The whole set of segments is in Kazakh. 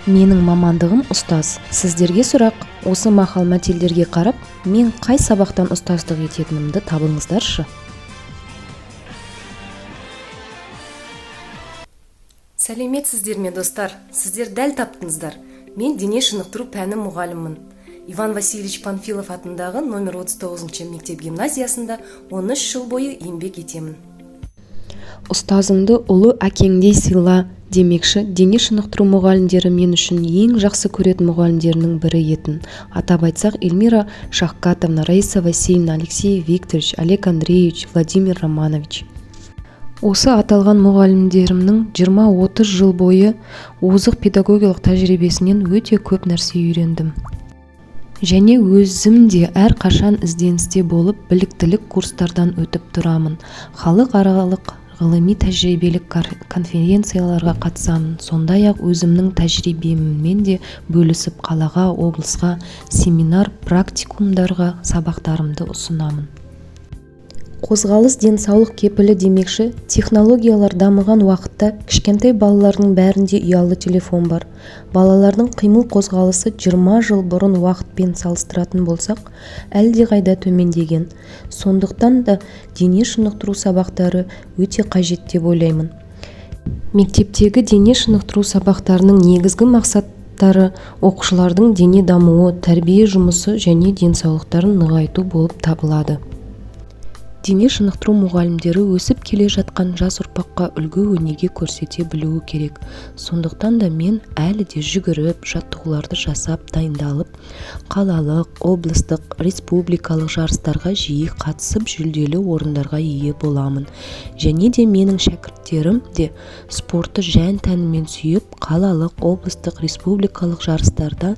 Менің мамандығым ұстаз. Сіздерге сұрақ, осы мақал-мәтелдерге қарап, мен қай сабақтан ұстаздық ететінімді табыңыздаршы. Сәлеметсіздер ме достар? Сіздер дәл таптыңыздар. Мен дене шынықтыру пәні мұғаліммін. Иван Васильевич Панфилов атындағы номер 39 мектеп гимназиясында 13 жыл бойы еңбек етемін. Ұстазыңды ұлы әкеңдей сыйла демекші, дене шынықтыру мұғалімдері мен үшін ең жақсы көретін мұғалімдерінің бірі етін. Атап айтсақ, Эльмира Шахкатовна, Раиса Васильевна, Алексей Викторович, Олег Андреевич, Владимир Романович. Осы аталған мұғалімдерімнің 20-30 жыл бойы озық педагогиялық тәжірибесінен өте көп нәрсе үйрендім. Және өзім де әрқашан ізденісте болып, біліктілік курстардан өтіп тұрамын. Халықаралық ғылыми тәжірибелік конференцияларға қатысамын. Сондай-ақ өзімнің тәжірибеммен де бөлісіп қалаға, облысқа, семинар, практикумдарға сабақтарымды ұсынамын. Қозғалыс денсаулық кепілі демекші, технологиялар дамыған уақытта кішкентай балалардың бәрінде ұялы телефон бар. Балалардың қимыл қозғалысы 20 жыл бұрын уақытпен салыстыратын болсақ, әлдеқайда төмендеген. Сондықтан да дене шынықтыру сабақтары өте қажет деп ойлаймын. Мектептегі дене шынықтыру сабақтарының негізгі мақсаттары оқушылардың дене дамуы, тәрбие жұмысы және денсаулықтарын нығайту болып табылады. Дене шынықтыру мұғалімдері өсіп келе жатқан жас ұрпаққа үлгі өнеге көрсете білуі керек. Сондықтан да мен әлі де жүгіріп, жаттығуларды жасап, дайындалып, қалалық, облыстық, республикалық жарыстарға жиі қатысып, жүлделі орындарға ие боламын. Және де менің шәкірттерім де спортты жан-тәнімен сүйіп, қалалық, облыстық, республикалық жарыстардан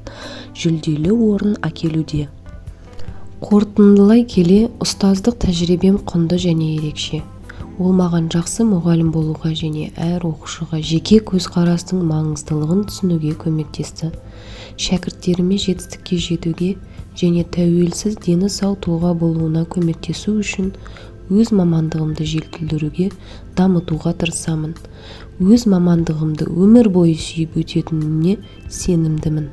жүлделі орын әкелуде. Қорытындылай келе, ұстаздық тәжірибем құнды және ерекше. Ол маған жақсы мұғалім болуға және әр оқушыға жеке көзқарастың маңыздылығын түсінуге көмектесті. Шәкірттеріме жетістікке жетуге және тәуелсіз дені сау тұлға болуына көмектесу үшін өз мамандығымды жетілдіруге, дамытуға тырысамын. Өз мамандығымды өмір бойы сүйіп өтетініне сенімдімін.